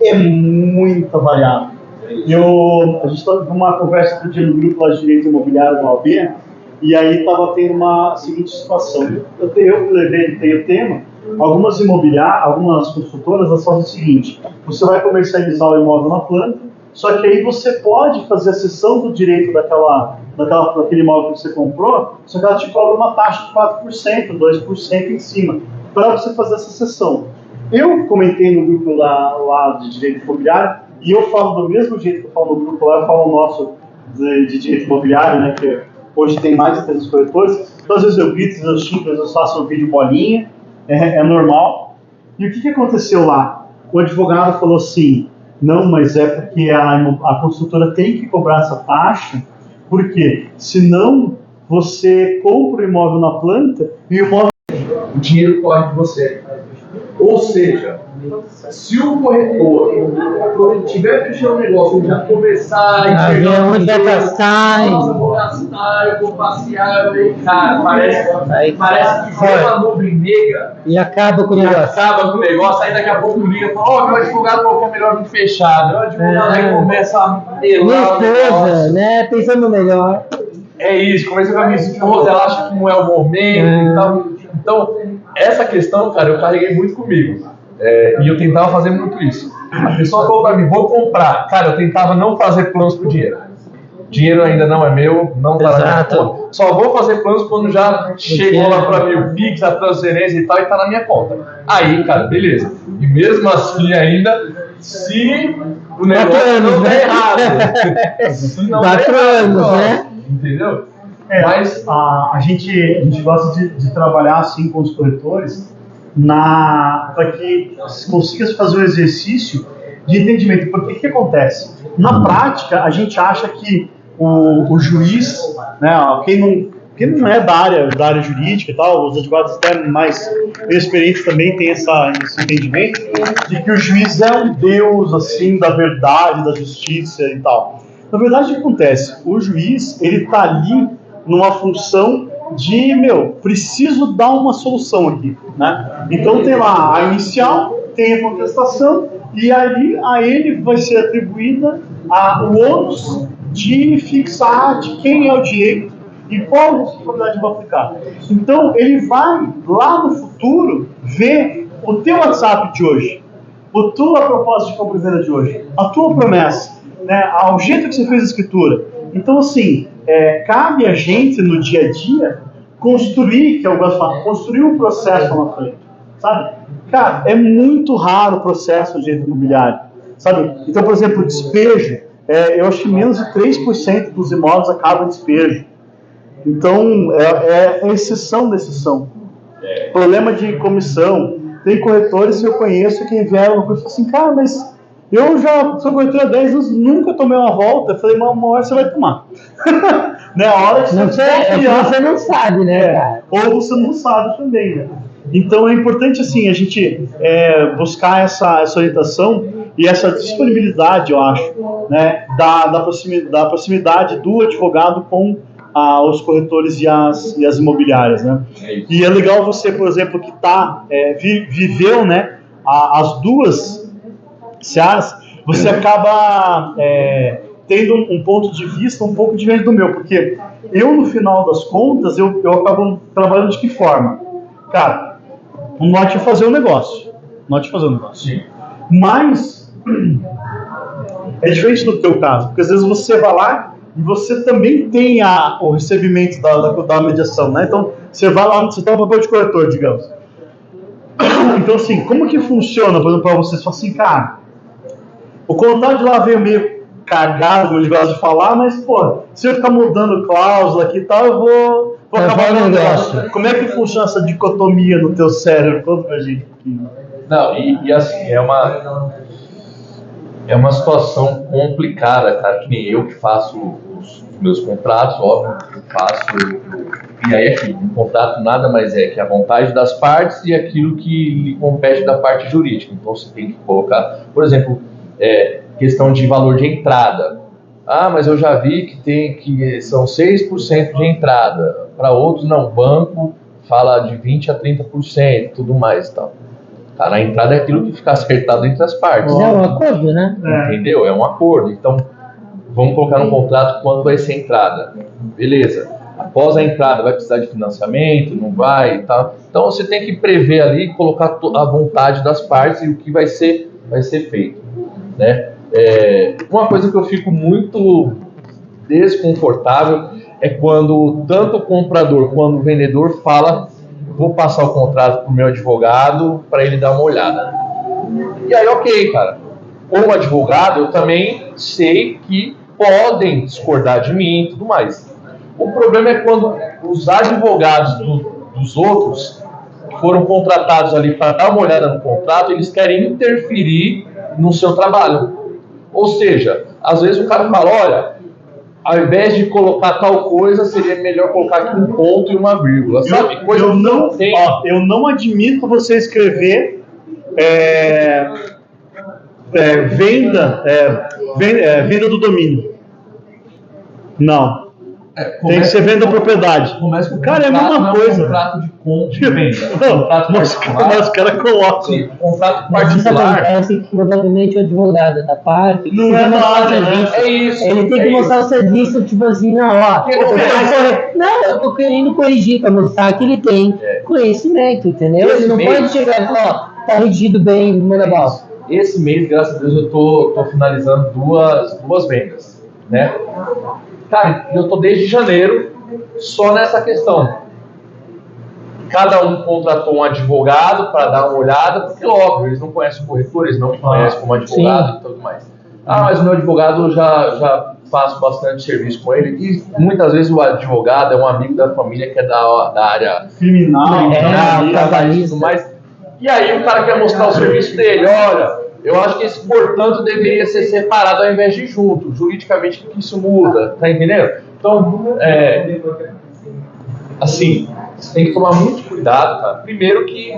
é muita variável. A gente estava numa conversa do dia no grupo lá de direito imobiliário do AB, e aí estava tendo uma seguinte situação. Eu levei o tema, algumas construtoras elas fazem o seguinte, você vai comercializar o imóvel na planta, só que aí você pode fazer a cessão do direito daquele imóvel que você comprou, só que ela te cobra uma taxa de 4%, 2% em cima, para você fazer essa cessão. Eu comentei no grupo lá de direito imobiliário, e eu falo do mesmo jeito que eu falo no grupo lá, eu falo o nosso de direito imobiliário, né, que hoje tem mais de 300 corretores, então às vezes eu grito, às vezes eu xingo, às vezes eu faço um vídeo bolinha, é normal. E o que aconteceu lá? O advogado falou assim, não, mas é porque a construtora tem que cobrar essa taxa, porque senão você compra o imóvel na planta e o imóvel... O dinheiro corre de você. Ou seja, se o corretor, quando ele tiver fechando um negócio, ele já começar a ver onde vai gastar. Eu vou gastar, eu vou passear, cara, parece que vem uma nuvem negra. E acaba com o negócio. Aí daqui a pouco liga e fala, meu advogado falou que é melhor me fechar. Meu advogado aí começa a melar. Minha esposa, né, pensando melhor. É isso, comecei com a minha esposa, ela acha que não é o momento e tal. Então, essa questão, cara, eu carreguei muito comigo. E eu tentava fazer muito isso. A pessoa falou pra mim, vou comprar. Cara, eu tentava não fazer planos com dinheiro. Dinheiro ainda não é meu, não tá na minha conta. Só vou fazer planos quando já chegou lá pra mim o Pix, a transferência e tal, e tá na minha conta. Aí, cara, beleza. E mesmo assim ainda, se o negócio não der errado. Se não der errado, né? Entendeu? Mas a gente gosta de trabalhar assim com os corretores para que consiga fazer um exercício de entendimento. Porque o que acontece? Na prática, a gente acha que o juiz, né, quem não é da área jurídica e tal, os advogados até mais experientes também têm esse entendimento de que o juiz é um deus, assim, da verdade, da justiça e tal. Na verdade, o que acontece? O juiz, ele tá ali numa função de, preciso dar uma solução aqui, né? Então tem lá a inicial, tem a contestação, e ali a ele vai ser atribuída o ônus de fixar de quem é o direito e qual responsabilidade vai aplicar. Então ele vai lá no futuro ver o teu WhatsApp de hoje, a tua proposta de compra e venda de hoje, a tua promessa, né? O jeito que você fez a escritura. Então, assim, cabe a gente no dia a dia construir, que eu gosto de falar, construir um processo lá na frente, sabe? Cara, é muito raro o processo de direito imobiliário, sabe? Então, por exemplo, o despejo, eu acho que menos de 3% dos imóveis acabam em despejo. Então, é exceção da exceção. Problema de comissão. Tem corretores que eu conheço que vieram e falam assim, cara, mas eu já sou corretor há 10 anos, nunca tomei uma volta. Eu falei, mas uma hora você vai tomar. Né? A hora que você não sabe, né, cara? Ou você não sabe também, né? Então é importante, assim, a gente buscar essa orientação e essa disponibilidade, eu acho, né, da proximidade do advogado com os corretores e as imobiliárias, né? E é legal você, por exemplo, que viveu, né, as duas searas, você acaba tendo um ponto de vista um pouco diferente do meu, porque eu, no final das contas, eu acabo trabalhando de que forma? Cara, o norte é fazer um negócio. Sim. Mas é diferente do teu caso, porque às vezes você vai lá e você também tem o recebimento da mediação, né? Então, você vai lá, você tem um papel de corretor, digamos. Então, assim, como que funciona, por exemplo, para vocês? Falam assim, cara, o contrato de lá veio meio cagado, como eu gosto de falar, mas, pô, se eu ficar mudando cláusula aqui e tal, eu vou acabar no negócio. Como é que funciona essa dicotomia no teu cérebro? Conta pra gente um pouquinho. Não, e assim, é uma situação complicada, cara, que nem eu que faço os meus contratos, óbvio que eu faço, e aí aqui, um contrato nada mais é que a vontade das partes e aquilo que lhe compete da parte jurídica. Então você tem que colocar, por exemplo, questão de valor de entrada. Ah, mas eu já vi que são 6% de entrada, para outros não, o banco fala de 20% a 30%, tudo mais e tal. Cara, a entrada é aquilo que fica acertado entre as partes. É um acordo, né? Entendeu? É um acordo. Então, vamos colocar no contrato quando vai ser a entrada. Beleza. Após a entrada, vai precisar de financiamento, não vai e tal. Então, você tem que prever ali, colocar a vontade das partes e o que vai ser feito, né? Uma coisa que eu fico muito desconfortável é quando tanto o comprador quanto o vendedor fala: vou passar o contrato para o meu advogado para ele dar uma olhada. E aí, ok, cara. Como advogado, eu também sei que podem discordar de mim e tudo mais. O problema é quando os advogados dos outros que foram contratados ali para dar uma olhada no contrato, eles querem interferir no seu trabalho. Ou seja, às vezes o cara fala, olha, ao invés de colocar tal coisa, seria melhor colocar aqui um ponto e uma vírgula, sabe? Eu não admito você escrever venda do domínio. Não. Tem que ser venda da propriedade. Cara, é a mesma coisa. Contrato de compra e venda. Mas os caras colocam. Sim, contrato Mas isso particular. acontece que provavelmente o advogado da parte Não é nada, né? É isso. Ele tem que mostrar o serviço, tipo assim, não, ó. Eu tô querendo corrigir pra mostrar que ele tem conhecimento, entendeu? Ele não pode chegar e falar, ó, tá regido bem, manda bala. Esse mês, graças a Deus, eu tô finalizando duas vendas, né? Cara, eu tô desde janeiro só nessa questão. Cada um contratou um advogado para dar uma olhada, porque, óbvio, eles não conhecem o corretor, eles não me conhecem como advogado e tudo mais. Ah, mas o meu advogado eu já faço bastante serviço com ele, e muitas vezes o advogado é um amigo da família que é da área criminal, trabalhista, mas. E aí o cara quer mostrar o serviço dele, olha, Eu acho que esse portanto deveria ser separado ao invés de junto. Juridicamente, o que isso muda? Tá entendendo? Então, assim, você tem que tomar muito cuidado, cara. Primeiro que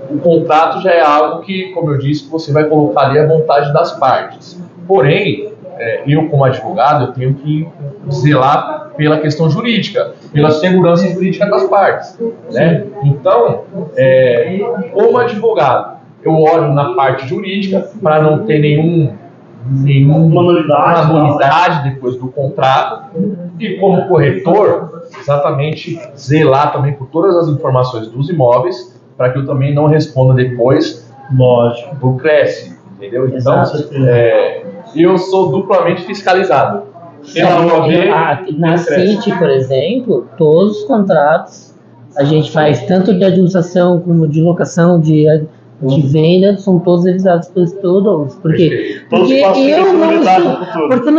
o contrato já é algo que, como eu disse, você vai colocar ali à vontade das partes. Porém, eu como advogado, eu tenho que zelar pela questão jurídica, pela segurança jurídica das partes, né? Então, como advogado, eu olho na parte jurídica para não ter nenhuma nulidade depois do contrato, e como corretor, exatamente zelar também por todas as informações dos imóveis, para que eu também não responda depois do Cresce, entendeu? Então, eu sou duplamente fiscalizado. Na City, por exemplo, todos os contratos a gente faz, tanto de administração como de locação, de venda, são todos revisados pelos todos. Porque não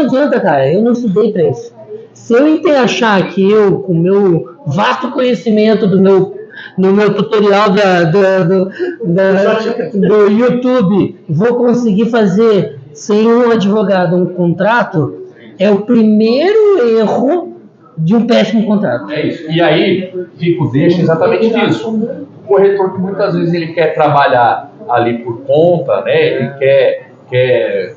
adianta, cara, eu não estudei para isso. Se eu achar que eu, com o meu vasto conhecimento no meu tutorial do YouTube, vou conseguir fazer sem um advogado um contrato, é o primeiro erro de um péssimo contrato. É isso. E aí, deixa exatamente disso. O corretor que muitas vezes ele quer trabalhar ali por conta, né? Ele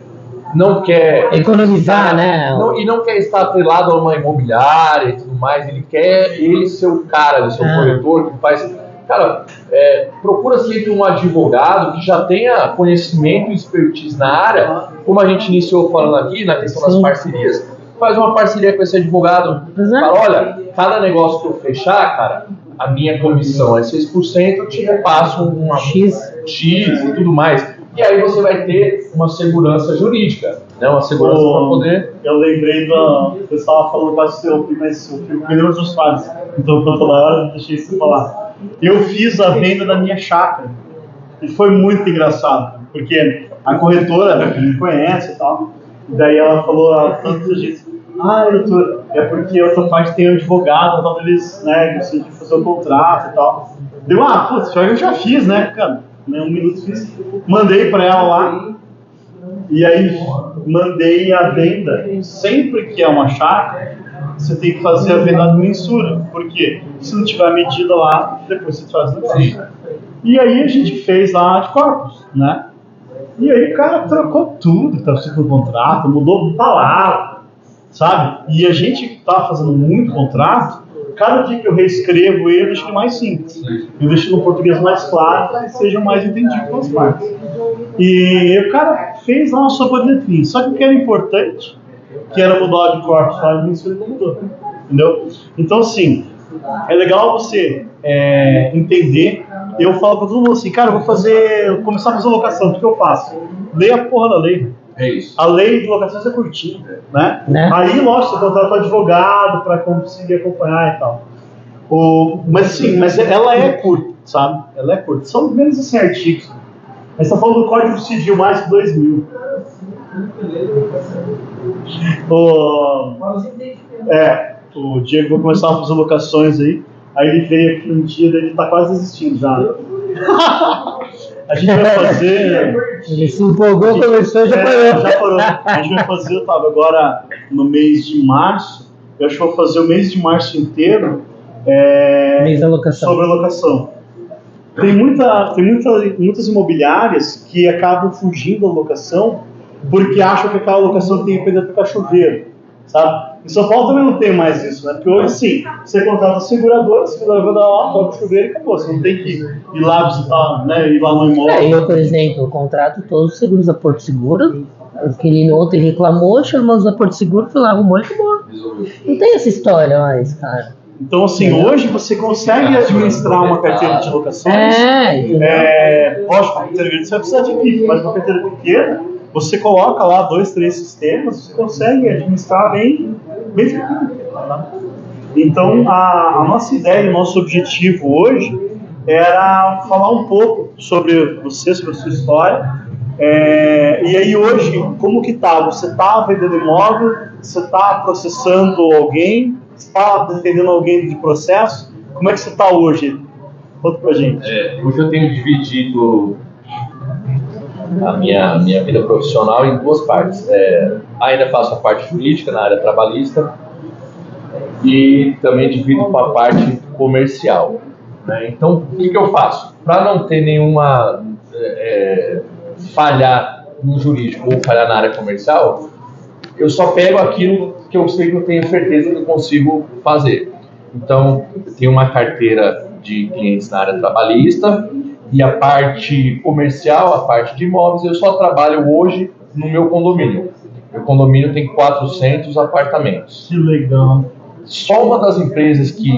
não quer economizar, né? E não quer estar atrelado a uma imobiliária e tudo mais. Ele quer ser o cara, ser o corretor que faz. Cara, procura sempre um advogado que já tenha conhecimento e expertise na área, como a gente iniciou falando aqui, na questão das parcerias. Faz uma parceria com esse advogado, fala, olha, cada negócio que eu fechar, cara, a minha comissão é 6%, eu te repasso uma X e tudo mais. E aí você vai ter uma segurança jurídica, né? Uma segurança para poder... Eu lembrei você estava falando quase seu primeiro dos fases, então toda hora eu deixei isso falar. Eu fiz a venda da minha chácara e foi muito engraçado, porque a corretora me conhece e tal, daí ela falou a tantos dias, doutor, é porque outra parte tem um advogado, então eles, né, gostaria de fazer o contrato e tal. Deu, putz, eu já fiz, né, cara, um minuto fiz, mandei para ela lá, e aí mandei a venda. Sempre que é uma chácara, você tem que fazer a venda de mensura, porque se não tiver a medida lá, depois você faz o negócio. E aí a gente fez lá de corpos, né? E aí o cara trocou tudo, tá no contrato, mudou palavra, sabe? E a gente que tá fazendo muito contrato, cada dia que eu reescrevo ele, eu deixo ele mais simples. Eu deixo no português mais claro, para que seja mais entendido pelas partes. E o cara fez lá uma sopa de letrinha. Só que o que era importante, que era mudar de corpos para a mensura, não mudou. Entendeu? Então, assim, é legal você entender. Eu falo para todo mundo assim, cara, eu vou começar a fazer locação, o que eu faço? Leia a porra da lei. É isso. A lei de locações é curtinha, né? Aí, lógico, você contrata um advogado para conseguir acompanhar e tal. Mas ela é curta, sabe? Ela é curta. São menos de 100 artigos. A gente está falando do Código Civil mais de 2.000. O Diego vai começar a fazer locações aí. Aí ele veio aqui um dia, ele está quase desistindo já. A gente vai fazer... Ele se empolgou, começou e já parou. Já parou. A gente vai fazer, agora no mês de março, eu acho que vou fazer o mês de março inteiro mês da locação. Sobre a locação. Tem muitas imobiliárias que acabam fugindo da locação porque acham que aquela locação tem que depender do cachoeiro, sabe? Em São Paulo também não tem mais isso, né? Porque hoje, sim, você contrata a seguradora vai dar lá, toca o chuveiro e acabou. Você não tem que ir lá visitar, né? Ir lá no imóvel. Eu, por exemplo, contrato todos os seguros da Porto Seguro. O inquilino ontem reclamou, chamou os da Porto Seguro, foi lá, arrumou e acabou. Não tem essa história mais, cara. Então, assim, hoje você consegue administrar uma carteira de locações. Lógico, uma carteira grande você vai precisar de equipe, mas uma carteira pequena, você coloca lá 2, 3 sistemas, você consegue administrar bem tranquilo. Tá? Então, a nossa ideia, o nosso objetivo hoje era falar um pouco sobre você, sobre a sua história. E aí hoje, como que tá? Você está vendendo imóvel? Você está processando alguém? Você está atendendo alguém de processo? Como é que você está hoje? Conta pra gente. Hoje eu tenho dividido a minha vida profissional em duas partes. Ainda faço a parte jurídica na área trabalhista e também divido para a parte comercial, né? Então, o que eu faço? Para não ter nenhuma falhar no jurídico ou falhar na área comercial, eu só pego aquilo que eu sei que eu tenho certeza que eu consigo fazer. Então, eu tenho uma carteira de clientes na área trabalhista e a parte comercial, a parte de imóveis, eu só trabalho hoje no meu condomínio. Meu condomínio tem 400 apartamentos. Que legal. Só uma das empresas que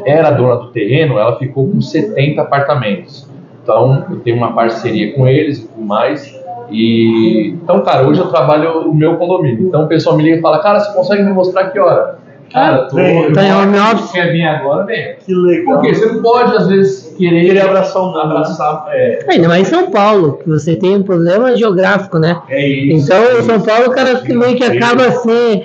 era dona do terreno, ela ficou com 70 apartamentos. Então, eu tenho uma parceria com eles e tudo mais. Então, cara, hoje eu trabalho no meu condomínio. Então, o pessoal me liga e fala, cara, você consegue me mostrar que hora? Cara, Tá em home office. quer vir agora, vem. Que legal. Porque você não pode, às vezes, querer abraçar o mundo. Ainda mais em São Paulo, que você tem um problema geográfico, né? É isso. Então, em São Paulo, o cara meio que acaba assim.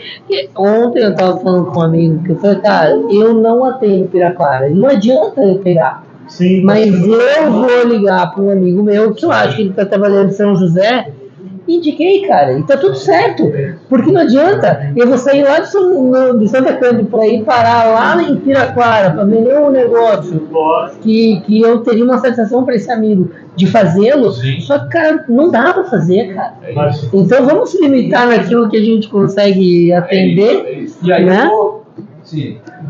Ontem eu tava falando com um amigo que eu falei, cara, eu não atendo Piraquara. Não adianta eu pegar. Sim, Mas eu vou ligar para um amigo meu que eu acho que ele está trabalhando em São José. Indiquei, cara, e tá tudo certo. Porque não adianta. Eu vou sair lá de Santa Cândida para ir parar lá em Piraquara para vender um negócio que eu teria uma satisfação para esse amigo de fazê-lo. Só que, cara, não dá para fazer, cara. Então vamos se limitar naquilo que a gente consegue atender. É isso. E aí, né? eu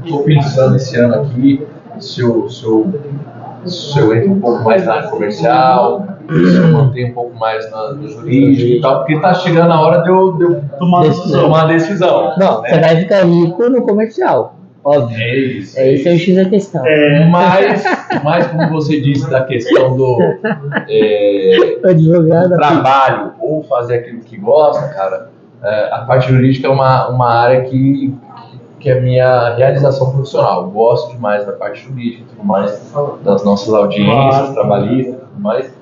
tô pensando esse ano aqui, se eu entro um pouco mais na área comercial, se eu mantenho um pouco mais no jurídico e tal, porque tá chegando a hora de eu tomar uma decisão. Não, você vai ficar rico no comercial, óbvio. É isso. Esse é o X da questão. Mas como você disse da questão do advogado, trabalho ou fazer aquilo que gosta, cara, a parte jurídica é uma área que é a minha realização profissional. Eu gosto demais da parte jurídica, tudo mais, das nossas audiências trabalhistas, tudo mais.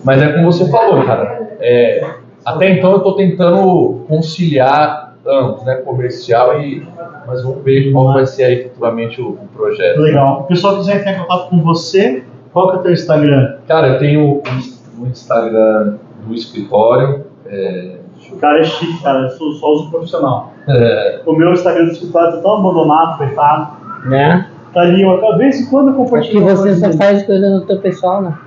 Mas é como você falou, cara. Até então eu estou tentando conciliar ambos, né? Comercial mas vamos ver qual vai ser aí futuramente o projeto. Legal. O pessoal quiser entrar em contato com você, qual que é o teu Instagram? Cara, eu tenho o Instagram do escritório. O cara é chique, cara. Eu só uso profissional. O meu Instagram do escritório tá tão abandonado, coitado. né? Tá ali, uma vez em quando eu Porque compartilho. você só faz coisa no teu pessoal, né?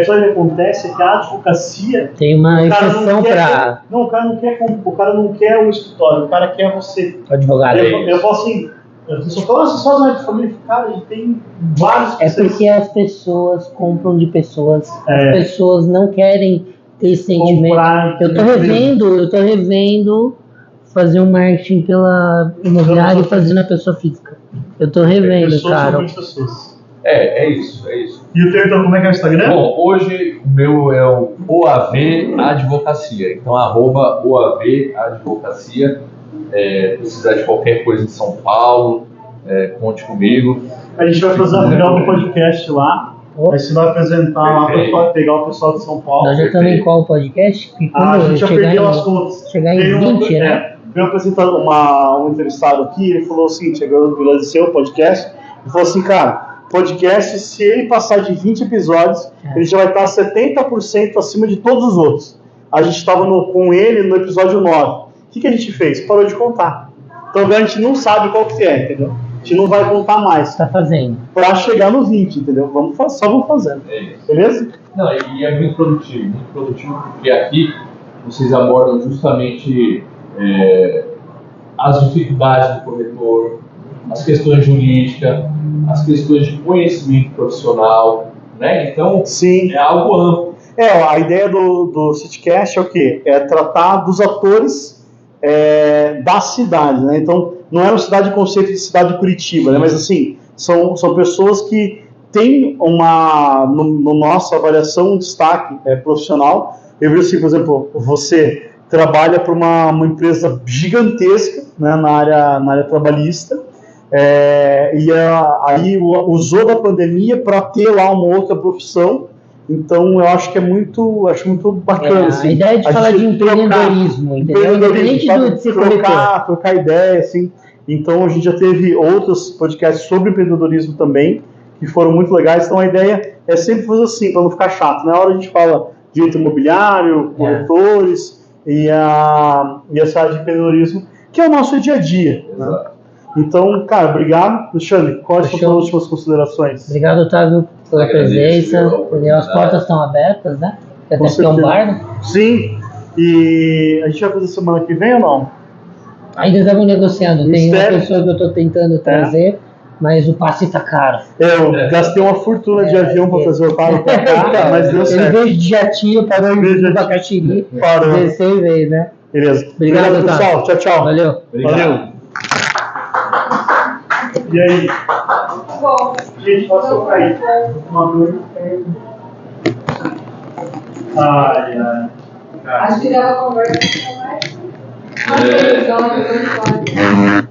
Só que acontece é que a advocacia. Tem uma o cara exceção não quer- para Não, o cara não quer. O cara não quer o escritório, o cara quer você. advogado. Eu falo assim, eu só falo assim, só na de família, cara, a gente tem vários. É porque as pessoas compram de pessoas. É. As pessoas não querem ter esse sentimento. Comprar, Eu tô revendo fazer um marketing pela imobiliária e fazer na pessoa física. Eu tô revendo, pessoas são cara. muitas pessoas. É isso. E o teu, então, como é que é o Instagram? Bom, hoje o meu é o OAV Advocacia. Então, @OAV Advocacia. Precisar de qualquer coisa em São Paulo, conte comigo. A gente vai fazer um podcast lá. Aí você vai apresentar lá para pegar o pessoal de São Paulo. Nós já estamos em qual podcast? Porque A quando gente já chegar perdeu em- as contas. chegar em Tem 20, né? Veio apresentar um entrevistado aqui, ele falou assim, chegou no Vila o podcast, ele falou assim, cara, podcast, se ele passar de 20 episódios, ele já vai estar 70% acima de todos os outros. A gente estava com ele no episódio 9. O que a gente fez? Parou de contar. Então agora a gente não sabe qual que é, entendeu? A gente não vai contar mais. Tá fazendo. Pra chegar no 20, entendeu? Só vamos fazendo. É isso. Beleza? Não, e é muito produtivo porque aqui vocês abordam justamente as dificuldades do corretor, as questões jurídicas, as questões de conhecimento profissional, né? Então, Sim. é algo amplo. A ideia do Citcast é o quê? É tratar dos atores da cidade, né? Então, não é uma cidade de conceito de cidade de Curitiba, né? Mas, assim, são pessoas que têm no nossa avaliação, um destaque profissional. Eu vejo assim, por exemplo, você trabalha para uma empresa gigantesca, né, na área trabalhista, aí usou da pandemia para ter lá uma outra profissão. Então, eu acho que acho muito bacana. assim, A ideia de falar de gente empreendedorismo, entendeu? Independente de ser corretor. trocar ideia, assim. Então, a gente já teve outros podcasts sobre empreendedorismo também, que foram muito legais. Então, a ideia é sempre fazer assim, para não ficar chato. Na hora a gente fala direito imobiliário, corretores e essa área de empreendedorismo, que é o nosso dia a dia. Né? Então, cara, obrigado. Alexandre, quais são as suas últimas considerações? Obrigado, Otávio, pela presença. As portas estão abertas, né? Até porque é um bar, né? Sim. E a gente vai fazer semana que vem ou não? Ainda estamos negociando. Tem uma Espero. pessoa que eu estou tentando trazer, mas o passe está caro. Eu gastei uma fortuna de avião para trazer o carro para cá, mas deu Ele certo. veio de jatinho, parou em Abacaxiri. Parou. Desceu e veio, né? Beleza. Obrigado, pessoal. Tchau, tchau. Valeu. Valeu. E aí? Bom, Gente, passou pra aí. Uma dor. Ai, ai. acho que dava conversa com mais. Então, depois pode.